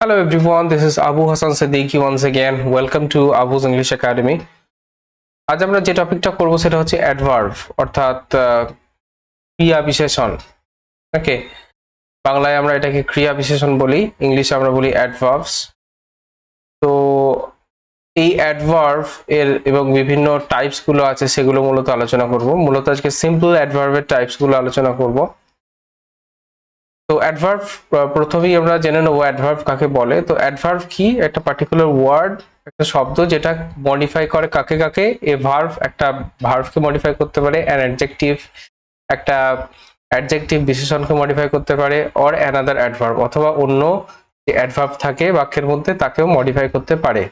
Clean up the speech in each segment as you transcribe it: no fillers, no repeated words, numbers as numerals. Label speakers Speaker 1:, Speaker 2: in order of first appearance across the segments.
Speaker 1: Hello everyone, this is Abu Hassan Siddiqui once again. Welcome to Abu's English Academy. আজ আমরা যে টপিকটা করব সেটা হচ্ছে অ্যাডভার্ব অর্থাৎ ক্রিয়া বিশেষণ। ওকে, বাংলায় আমরা এটাকে ক্রিয়া বিশেষণ বলি, ইংলিশে আমরা বলি অ্যাডভার্বস। তো এই অ্যাডভার্ব এর এবং বিভিন্ন টাইপস গুলো আছে সেগুলো মূলত আলোচনা করব। মূলত আজকে সিম্পল অ্যাডভার্বের টাইপস গুলো আলোচনা করব। তো অ্যাডভার্ব প্রথমেই আমরা জেনে নেব অ্যাডভার্ব কাকে বলে। তো অ্যাডভার্ব কি? একটা পার্টিকুলার ওয়ার্ড, একটা শব্দ যেটা মডিফাই করে কাকে কাকে। এ ভার্ব একটা ভার্বকে মডিফাই করতে পারে, অ্যান অ্যাডজেক্টিভ একটা অ্যাডজেক্টিভ বিশেষণকে মডিফাই করতে পারে, অর অ্যানাদার অ্যাডভার্ব অথবা অন্য যে অ্যাডভার্ব থাকে বাক্যের মধ্যে তাকেও মডিফাই করতে পারে।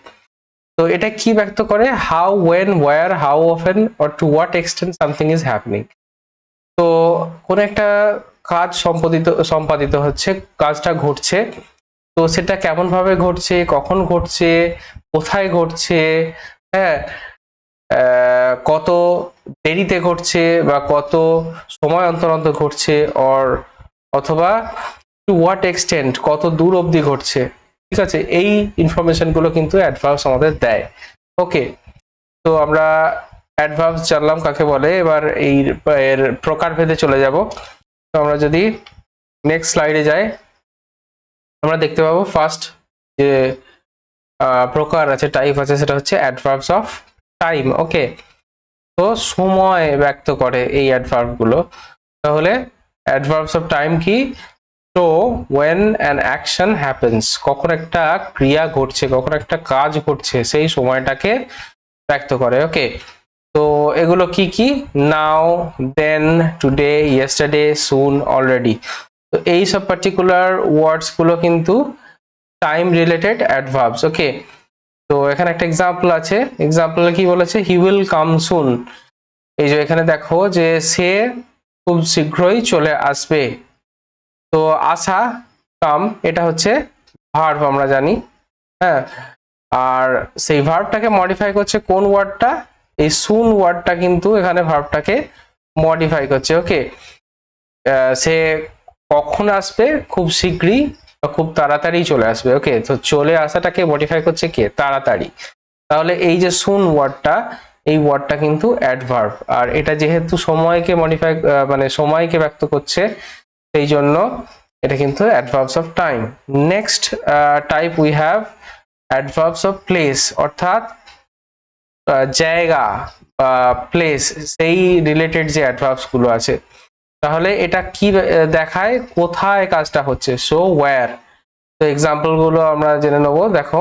Speaker 1: তো এটা কি ব্যক্ত করে? How, when, where, how often or to what extent something is happening. তো কোন একটা কাজ সম্পাদিত হচ্ছে, কাজটা ঘটছে, তো সেটা কেমন ভাবে ঘটছে, কখন ঘটছে, কোথায় ঘটছে, হ্যাঁ, কত দেরিতে ঘটছে বা কত সময় অন্তর অন্তর ঘটছে, অথবা টু হোয়াট এক্সটেন্ট কত দূর অবধি ঘটছে। ঠিক আছে, এই ইনফরমেশন গুলো কিন্তু অ্যাডভার্বস আমাদের দেয়। ওকে, তো আমরা অ্যাডভার্বস জানলাম কাকে বলে। এবার এর প্রকারভেদে চলে যাব। তো আমরা যদি নেক্সট স্লাইডে যাই, আমরা দেখতে পাবো ফার্স্ট যে প্রকার আছে, টাইপ আছে, সেটা হচ্ছে অ্যাডভার্বস অফ টাইম। ওকে, তো সময় ব্যক্ত করে এই অ্যাডভার্ব গুলো। তাহলে অ্যাডভার্বস অফ টাইম কি? তো when an action happens, কখন একটা ক্রিয়া ঘটছে, কখন একটা কাজ ঘটছে, সেই সময়টাকে ব্যক্ত করে। ওকে, তো এগুলো কি কি? নাও, দেন, টুডে, ইয়েস্টারডে, সুন, অলরেডি। তো এই সব পার্টিকুলার ওয়ার্ডস গুলো কিন্তু টাইম রিলেটেড অ্যাডভার্বস। ওকে, তো এখানে একটা এক্সাম্পল আছে। এক্সাম্পলে কি বলেছে? হি উইল কাম সুন। এই যে এখানে দেখো যে সে খুব শীঘ্রই চলে আসবে। তো আসা, কাম, এটা হচ্ছে ভার্ব আমরা জানি। হ্যাঁ, আর সেই ভার্বটাকে মডিফাই করছে কোন ওয়ার্ডটা? এই সুন ওয়ার্ডটা কিন্তু এখানে ভার্বটাকে মডিফাই করছে। ওকে, সে কখন আসবে? খুব শীঘ্রই বা খুব তাড়াতাড়ি চলে আসবে। ওকে, তো চলে আসাটাকে মডিফাই করছে কে? তাড়াতাড়ি। তাহলে এই যে সুন ওয়ার্ডটা, এই ওয়ার্ডটা কিন্তু অ্যাডভার্ব, আর এটা যেহেতু সময়কে মডিফাই মানে সময়কে ব্যক্ত করছে, সেই জন্য এটা কিন্তু adverbs of time. Next type we have adverbs of place, অর্থাৎ জায়গা বা প্লেস, সেই রিলেটেড যে অ্যাডভার্বস গুলো আছে। তাহলে এটা কি দেখায়? কোথায় কাজটা হচ্ছে। So wire. তো এক্সাম্পল গুলো আমরা জেনে নেবো। দেখো,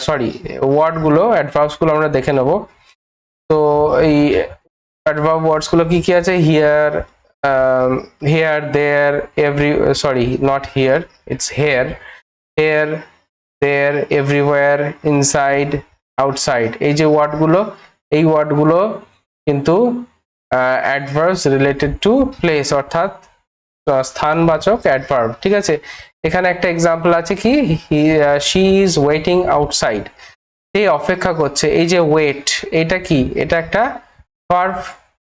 Speaker 1: সরি, ওয়ার্ড গুলো, অ্যাডভার্বস গুলো আমরা দেখে নেব। তো এই অ্যাডভার্ব ওয়ার্ডস গুলো কি কি আছে? Here, here, there, every, sorry not here, it's here, here, there, everywhere, inside, outside. এই যে ওয়ার্ড গুলো, এই ওয়ার্ড গুলো কিন্তু অ্যাডভার্বস রিলেটেড টু প্লেস, অর্থাৎ স্থানবাচক অ্যাডভার্ব। ঠিক আছে, এখানে একটা এক্সাম্পল আছে কি? She is waiting outside. সে অপেক্ষা করছে। এই যে ওয়েট, এটা কি? এটা একটা ভার্ব।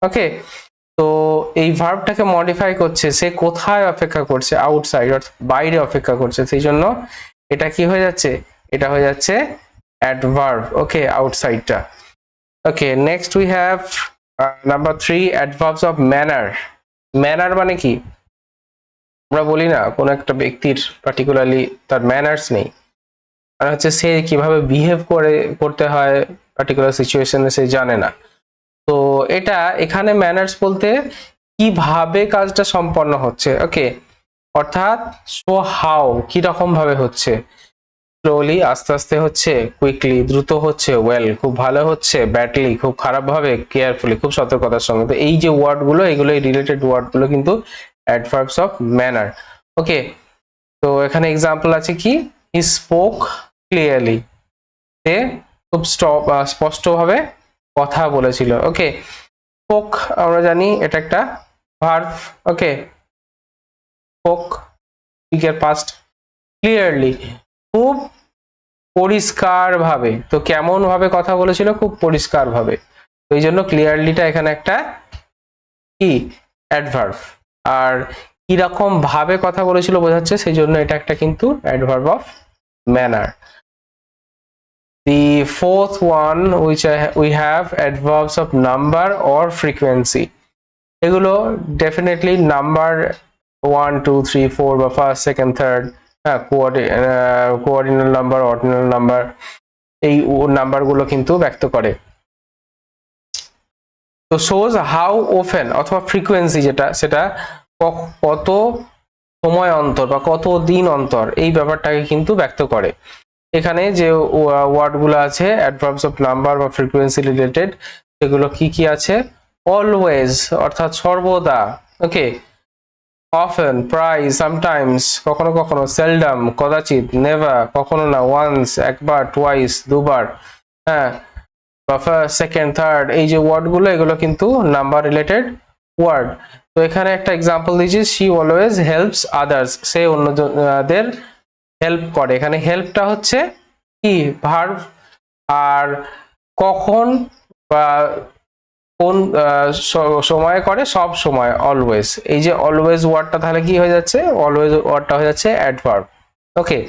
Speaker 1: ওকে, তো এই ভার্বটাকে মডিফাই করছে, সে কোথায় অপেক্ষা করছে? আউটসাইড, অর্থাৎ বাইরে অপেক্ষা করছে। সেই জন্য এটা কি হয়ে যাচ্ছে? এটা হয়ে যাচ্ছে অ্যাডভার্ব। ওকে, আউটসাইডটা। Okay, next we have number 3 adverbs of manner. Manner মানে কি? আমরা বলি না কোন একটা ব্যক্তির পার্টিকুলারলি তার ম্যানার্স নেই, মানে হচ্ছে সে কিভাবে বিহেভ করতে হয় পার্টিকুলার সিচুয়েশনে সে জানে না। তো এটা এখানে ম্যানার্স বলতে কিভাবে কাজটা সম্পন্ন হচ্ছে। ওকে, অর্থাৎ সো হাউ, কি রকম ভাবে হচ্ছে। স্লোলি, আস্তে আস্তে হচ্ছে, কুইকলি, দ্রুত হচ্ছে, ওয়েল, খুব ভালো হচ্ছে, ব্যাডলি, খুব খারাপ ভাবে, কেয়ারফুলি, খুব সতর্কতার সঙ্গে। তো এই যে ওয়ার্ড গুলো, এগুলো রিলেটেড ওয়ার্ড গুলো কিন্তু অ্যাডভার্বস অফ ম্যানার। ওকে, তো এখানে এক্সাম্পল আছে কি? হি স্পোক ক্লিয়ারলি, সে খুব স্পষ্টভাবে কথা বলেছিল। ওকে, স্পোক আমরা জানি এটা একটা ভার্ব। ওকে, স্পোক, স্পিকের পাস্ট, ক্লিয়ারলি, খুব পরিষ্কার ভাবে। তো কেমন ভাবে কথা বলেছিল? খুব পরিষ্কার ভাবে। তো এই জন্য ক্লিয়ারলিটা এখানে একটা কি? অ্যাডভার্ব। আর কিরকম ভাবে কথা বলেছিল বোঝাচ্ছে, সেই জন্য এটা একটা কিন্তু adverb of manner. The fourth one which we have adverbs of number or frequency. এগুলো definitely number 1 2 3 4 বা first second third coordinal number ordinal number এই নাম্বার গুলো কিন্তু ব্যক্ত করে। তো shows how often অথবা frequency যেটা সেটা কত সময় অন্তর বা কত দিন অন্তর এই ব্যাপারটাকে কিন্তু ব্যক্ত করে। এখানে যে ওয়ার্ডগুলো আছে অ্যাডভার্বস অফ নাম্বার বা ফ্রিকোয়েন্সি রিলেটেড সেগুলো কি কি আছে? অলওয়েজ অর্থাৎ সর্বদা, ওকে, অফেন, প্রায়, সামটাইমস কখনো কখনো, সেলডাম কদাচিৎ, নেভার কখনো না, ওয়ান্স একবার, টুয়াইস দুবার, হ্যাঁ, বা ফার্স্ট সেকেন্ড থার্ড এই যে ওয়ার্ডগুলো এগুলো কিন্তু নাম্বার রিলেটেড ওয়ার্ড। তো এখানে একটা এক্সাম্পল দিয়েছি, শি অলওয়েজ হেল্পস আদার্স, সে অন্যদের হেল্প করে। এখানে হেল্পটা হচ্ছে কি ভার্ব, আর কখন বা কোন সময় করে, সব সময়, অলওয়েজ। এই যে অলওয়েজ ওয়ার্ডটা তাহলে কি হয়ে যাচ্ছে? অলওয়েজ ওয়ার্ডটা হয়ে যাচ্ছে অ্যাডভার্ব। ওকে,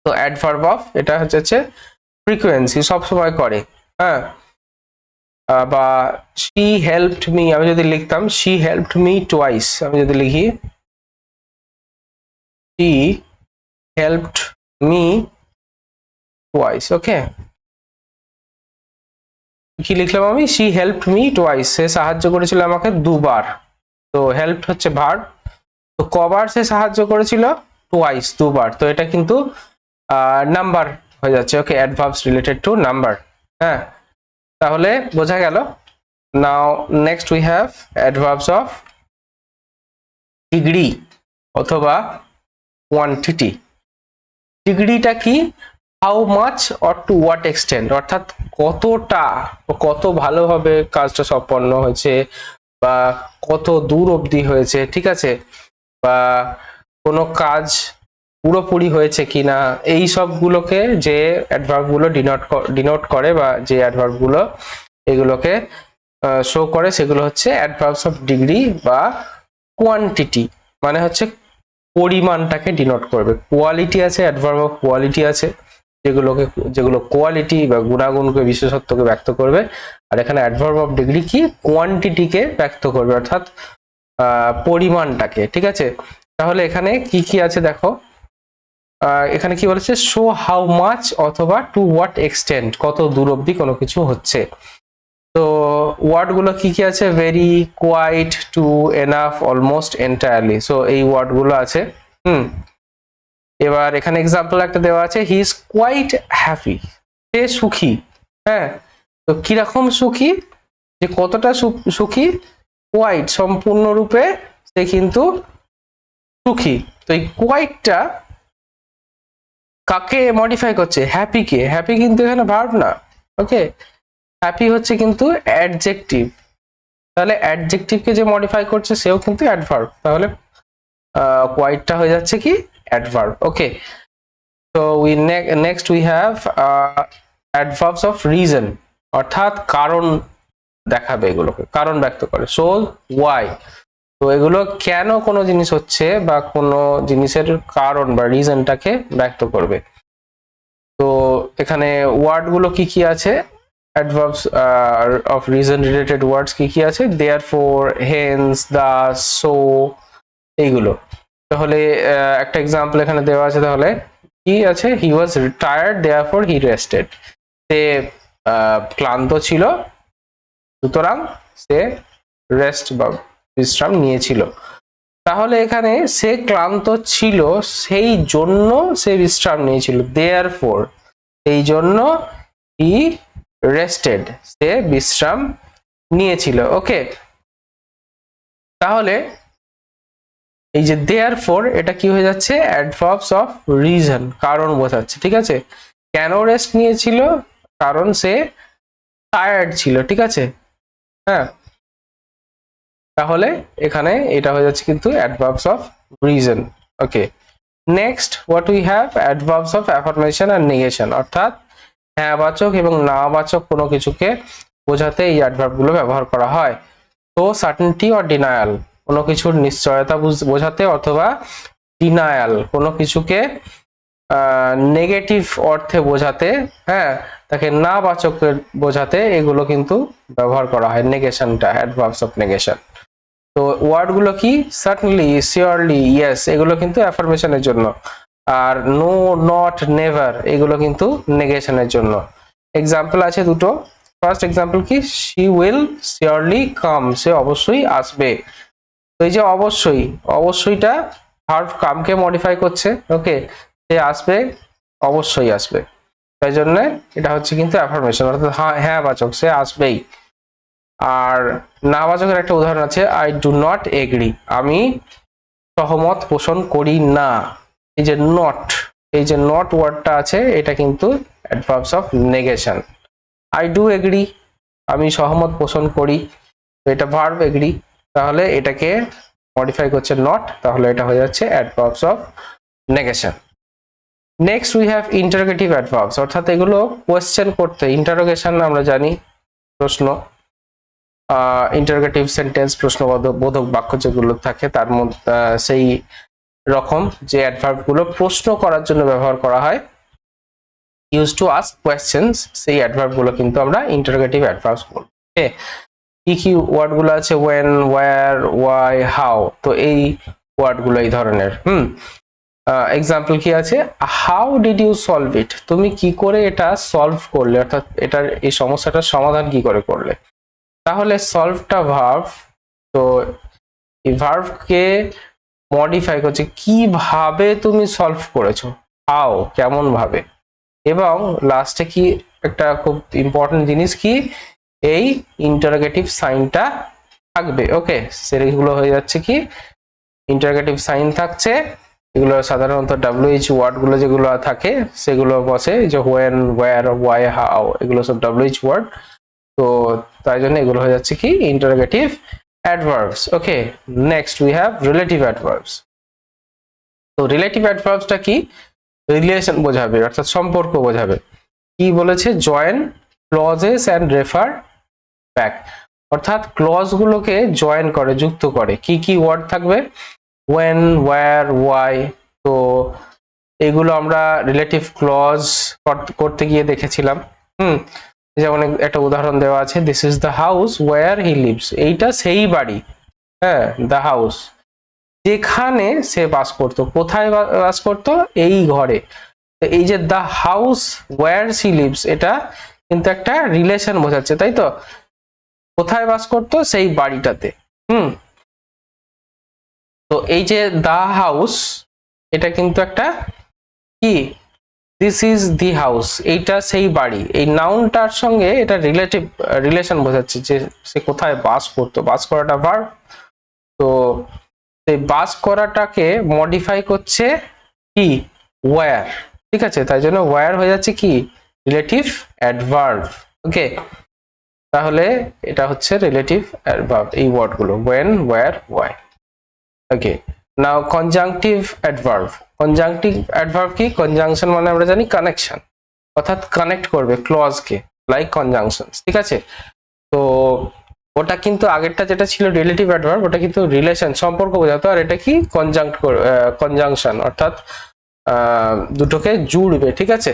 Speaker 1: তো অ্যাডভার্ব অফ এটা হচ্ছে ফ্রিকোয়েন্সি, সব সময় করে, হ্যাঁ। বা শি হেল্পড মি, আমি যদি লিখতাম শি হেল্পড মি টুয়াইস, আমি যদি লিখি শি হেল্পড মি টুয়াইস, ওকে, কি লিখলাম আমি? শি হেল্পড মি টুয়াইস, সে সাহায্য করেছিল আমাকে দুবার। তো হেল্প হচ্ছে ভার্ব, তো কবার সে সাহায্য করেছিল? টুয়াইস, দুবার। তো এটা কিন্তু নাম্বার হয়ে যাচ্ছে, okay, adverbs related to number, হ্যাঁ। তাহলে বোঝা গেল। Now next we have adverbs of degree অথবা কোয়ান্টিটি। ডিগ্রিটা কি? How much or to what extent, অর্থাৎ কতটা, কত ভালোভাবে কাজটা সম্পন্ন হয়েছে বা কত দূর অবধি হয়েছে, ঠিক আছে, বা কোনো কাজ পুরোপুরি হয়েছে কিনা, এই সবগুলোকে যে অ্যাডভার্বগুলো ডিনোট করে বা যে অ্যাডভার্বগুলো এগুলোকে শো করে সেগুলো হচ্ছে অ্যাডভার্বস অফ ডিগ্রি বা কোয়ান্টিটি, মানে হচ্ছে পরিমাণটাকে ডিনোট করবে। কোয়ালিটি আছে, অ্যাডভার্ব অফ কোয়ালিটি আছে, যেগুলো কোয়ালিটি বা গুণাগুণকে, বিশেষত্বকে ব্যক্ত করবে। আর এখানে অ্যাডভার্ব অফ ডিগ্রি কি? কোয়ান্টিটিকে ব্যক্ত করবে, অর্থাৎ পরিমাণটাকে, ঠিক আছে। তাহলে এখানে কি কি আছে দেখো, এখানে কি বলেছে? শো হাউ মাচ অথবা টু হোয়াট এক্সটেন্ট, কত দূর অবধি কোনো কিছু হচ্ছে। তো ওয়ার্ড গুলো কি কি আছে? Very, quite, too, enough, almost, entirely. So এই ওয়ার্ড গুলো আছে। এবার এখানে এক্সাম্পল একটা দেওয়া আছে, হি ইজ কোয়াইট হ্যাপি, সে সুখী, হ্যাঁ। তো কিরকম সুখী? যে কতটা সুখী? কোয়াইট, সম্পূর্ণরূপে সে কিন্তু সুখী। তো এই কোয়াইটটা কাকে মডিফাই করছে? হ্যাপি কে। হ্যাপি কিন্তু এখানে ভার্ব না, ওকে, হ্যাপি হচ্ছে কিন্তু অ্যাডজেক্টিভ। তাহলে অ্যাডজেক্টিভকে যে মডিফাই করছে সেও কিন্তু অ্যাডভার্ব, তাহলে কোয়াইটটা হয়ে যাচ্ছে কি? অ্যাডভার্ব, ওকে। তো we next we have adverbs of reason, অর্থাৎ কারণ দেখাবে, এগুলোকে কারণ ব্যক্ত করে। সো ওয়াই, তো এগুলো কেন কোনো জিনিস হচ্ছে বা কোনো জিনিসের কারণ বা রিজনটাকে ব্যক্ত করবে। তো এখানে ওয়ার্ড গুলো কি কি আছে? অ্যাডভার্বস অফ রিজন রিলেটেড ওয়ার্ডস কি কি আছে? দেয়ারফর, হেন্স, দাস, সো, এইগুলো। তাহলে একটা এক্সাম্পল এখানে দেওয়া আছে, তাহলে কি আছে? He was tired therefore he rested, সে ক্লান্ত ছিল সুতরাং সে রেস্ট বা বিশ্রাম নিয়েছিল। তাহলে এখানে সে ক্লান্ত ছিল সেই জন্য সে বিশ্রাম নিয়েছিল, দেয়ারফর, এই জন্য হি রেস্টেড, সে বিশ্রাম নিয়েছিল, ওকে। তাহলে এই যে দেয়ারফর, এটা কি হয়ে যাচ্ছে? অ্যাডভার্বস অফ রিজন, কারণ বোঝাচ্ছে, ঠিক আছে। কেন রেস্ট নিয়েছিল? কারণ সে টায়ার্ড ছিল, ঠিক আছে, হ্যাঁ। তাহলে এখানে এটা হয়ে যাচ্ছে কিন্তু adverbs of reason, okay. Next what we have, adverbs of affirmation and negation, অর্থাৎ হ্যাঁবাচক এবং নাবাচক কোনো কিছুকে বোঝাতে এই অ্যাডভার্ব গুলো ব্যবহার করা হয়। তো সার্টেনটি অর ডিনায়াল, কোনো কিছুর নিশ্চয়তা বোঝাতে, অথবা ডিনায়াল, কোনো কিছুকে নেগেটিভ অর্থে বোঝাতে, হ্যাঁ, তাকে না বাচকের বোঝাতে এগুলো কিন্তু ব্যবহার করা হয়, নেগেশনটা, অ্যাডভার্বস অফ নেগেশন। তো ওয়ার্ড গুলো কি? সার্টেনলি, শিওরলি, ইয়েস, এগুলো কিন্তু অ্যাফার্মেশনের জন্য। আর নো, নট, নেভার এগুলো কিন্তু নেগেশনের জন্য। এক্সাম্পল আছে দুটো। ফার্স্ট এক্সাম্পল কি? শি উইল শিওরলি কাম, সে অবশ্যই আসবে। তো এই যে অবশ্যই, অবশ্যইটা ভার্ব কামকে মডিফাই করছে। ওকে, সে আসবে, অবশ্যই আসবে, তাই জন্য এটা হচ্ছে কিন্তু অ্যাফার্মেশন, অর্থাৎ হ্যাঁ বাচক, সে আসবেই। আর না বাচকের একটা উদাহরণ আছে, আই ডু নট এগ্রি, আমি সহমত পোষণ করি না। এই যে নট, এই যে নট ওয়ার্ডটা আছে, এটা কিন্তু adverbs of negation. I do agri, আমি সহমত পোষণ করি, তো এটা ভার্ব এগ্রি, তাহলে এটাকে মডিফাই করছে নট, তাহলে এটা হয়ে যাচ্ছে adverbs of negation. Next we have interrogative adverbs, অর্থাৎ এগুলো কোয়েশ্চেন করতে, ইন্টারোগেশন আমরা জানি প্রশ্ন, ইন্টারোগেটিভ সেন্টেন্স, প্রশ্নবোধক বাক্য যেগুলো থাকে তার মধ্যে সেই রকম যে অ্যাডভার্ব গুলো প্রশ্ন করার জন্য ব্যবহার করা হয়, ইউজ টু আস্ক কোয়েশ্চেন্স, সেই অ্যাডভার্ব গুলো কিন্তু আমরা ইন্টারোগেটিভ অ্যাডভার্বস বলবো। ওকে, কি কি ওয়ার্ড গুলো আছে? ওয়েন, ওয়্যার, ওয়াই, হাউ, তো এই ওয়ার্ড গুলো এই ধরনের। এক্সাম্পল কি আছে? How did you solve it, তুমি কি করে এটা সলভ করলে, অর্থাৎ এটার এই সমস্যাটার সমাধান কি করে করলে। তাহলে সলভটা ভার্ব, তো এই ভার্বকে মডিফাই করছে, কিভাবে তুমি সলভ করেছো, হাউ, কেমন ভাবে। এবং লাস্টে কি একটা খুব ইম্পর্টেন্ট জিনিস, কি এই ইন্টারোগেটিভ সাইনটা থাকবে। ওকে, সেগুলো হয়ে যাচ্ছে কি ইন্টারোগেটিভ সাইন থাকছে। এগুলো সাধারণত WH ওয়ার্ড গুলো যেগুলো থাকে সেগুলো বসে, যে হোয়েন, ওয়্যার, ওয়াই, হাউ, এগুলো সব WH ওয়ার্ড। তো তাই জন্য এগুলো হয়ে যাচ্ছে কি interrogative adverbs. Okay, next we have relative adverbs. তো রিলেটিভ অ্যাডভার্বসটা কি? রিলেশন বোঝাবে, অর্থাৎ সম্পর্ক বোঝাবে। কি বলেছে? Join clauses and refer back, অর্থাৎ ক্লজ গুলোকে জয়েন করে, যুক্ত করে। কি কি ওয়ার্ড থাকবে? When, where, why. তো এগুলো আমরা রিলেটিভ ক্লজ করতে গিয়ে দেখেছিলাম। যেমন একটা উদাহরণ দেওয়া আছে, this is the house where he lives, এইটা সেই বাড়ি, হ্যাঁ, দ্য হাউস, যেখানে সে বাস করতো। কোথায় বাস করতো? এই ঘরে। এই যে the house where she lives, এটা কিন্তু একটা রিলেশন বোঝাচ্ছে, তাই তো? কোথায় বাস করতো? সেই বাড়িটাতে। তো এই যে দ্য হাউস, এটা কিন্তু একটা কি, দিস ইজ দি হাউস, এইটা সেই বাড়ি, এই নাউনটার সঙ্গে এটা রিলেশন বোঝাচ্ছে, যে সে কোথায় বাস করতো। বাস করাটা ভার্ব, তো এই বাস করাটাকে মডিফাই করছে কি, ওয়্যার, ঠিক আছে? তাই জন্য ওয়্যার হয়ে যাচ্ছে কি রিলেটিভ অ্যাডভার্ব। ওকে, তাহলে এটা হচ্ছে রিলেটিভ অ্যাডভার্ব, এই ওয়ার্ডগুলো when, where, why. Okay, now conjunctive adverb. Conjunctive adverb কি? কনজাংশন মানে আমরা জানি কানেকশন, অর্থাৎ কানেক্ট করবে ক্লজকে, লাইক কনজাংশনস, ঠিক আছে? তো ওটা কিন্তু আগেরটা যেটা ছিল রিলেটিভ অ্যাডভার্ব, ওটা কিন্তু রিলেশন, সম্পর্ক বোঝাতো, আর এটা কি কনজাংশন, অর্থাৎ দুটোকে জুড়বে, ঠিক আছে?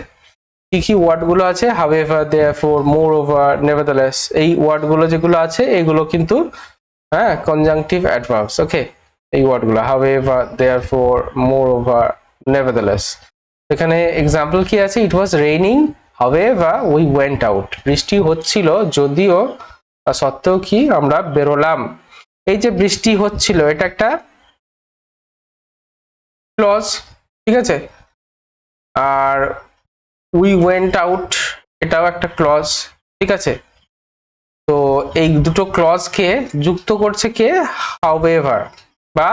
Speaker 1: কি কি ওয়ার্ড গুলো আছে? হাউএভার, দেয়ারফর, মোরওভার, নেভারথেলেস, এই ওয়ার্ড গুলো যেগুলো আছে এগুলো কিন্তু হ্যাঁ কনজাংটিভ অ্যাডভার্বস। ওকে, এই ওয়ার্ড গুলো হাউএভার, দেয়ারফর, মোরওভার, নেভারথেলেস। এখানে এক্সাম্পল কি আছে? It was raining however we went out, বৃষ্টি হচ্ছিল যদিও সত্ত্বেও কি আমরা বেরোলাম। এই যে বৃষ্টি হচ্ছিল, এটা একটা ক্লজ, ঠিক আছে? আর উই ওয়েন্ট আউট, এটাও একটা ক্লজ, ঠিক আছে? তো এই দুটো ক্লজকে যুক্ত করছে কে? হাউএভার, বা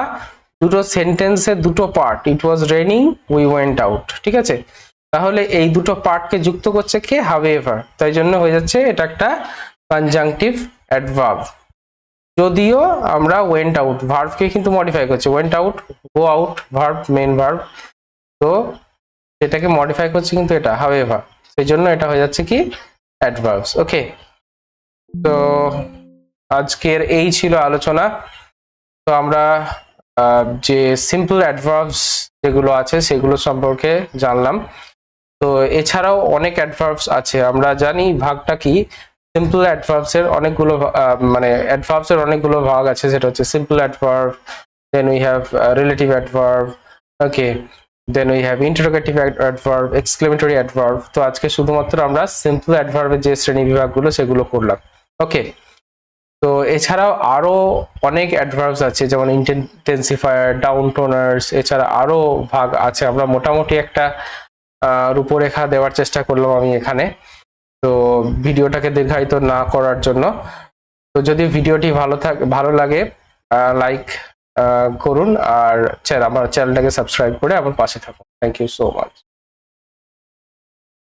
Speaker 1: দুটো সেন্টেন্সের দুটো part, it was raining we went out, ঠিক আছে? তাহলে এই দুটো পার্টকে যুক্ত করছে কে? হাউএভার, তাই জন্য হয়ে যাচ্ছে এটা একটা কনজাংটিভ অ্যাডভার্ব। যদিও আমরা ওয়েন্ট আউট, ভার্বকে কিন্তু মডিফাই করছে, went out, go out, verb, main verb, তো এটাকে মডিফাই করছে কিন্তু এটা হাউএভার, সেই জন্য এটা হয়ে যাচ্ছে কি অ্যাডভার্বস। ওকে, তো আজকের এই ছিল আলোচনা। তো আমরা যে সিম্পল অ্যাডভার্বস যেগুলো আছে সেগুলো সম্পর্কে জানলাম। তো এছাড়াও অনেক অ্যাডভার্বস আছে, আমরা জানি ভাগটা কি। সিম্পল অ্যাডভার্বস এর অনেকগুলো মানে অ্যাডভার্বস এর অনেকগুলো ভাগ আছে, সেটা হচ্ছে simple adverb, then we have relative adverb, okay, then we have interrogative adverb, exclamatory adverb. তো আজকে শুধুমাত্র আমরা সিম্পল অ্যাডভার্বের যে শ্রেণী বিভাগগুলো সেগুলো করলাম। ওকে, তো এছাড়াও আরো অনেক অ্যাডভার্বস আছে, যেমন ইন্টেন্সিফায়ার, ডাউন টোনার্স, এছাড়া আরো ভাগ আছে। আমরা মোটামুটি একটা রূপরেখা দেওয়ার চেষ্টা করলাম আমি এখানে, তো ভিডিওটাকে দীর্ঘায়িত না করার জন্য। তো যদি ভিডিওটি ভালো লাগে লাইক করুন, আর আমার চ্যানেলটাকে সাবস্ক্রাইব করে আমার পাশে থাকুন। Thank you so much.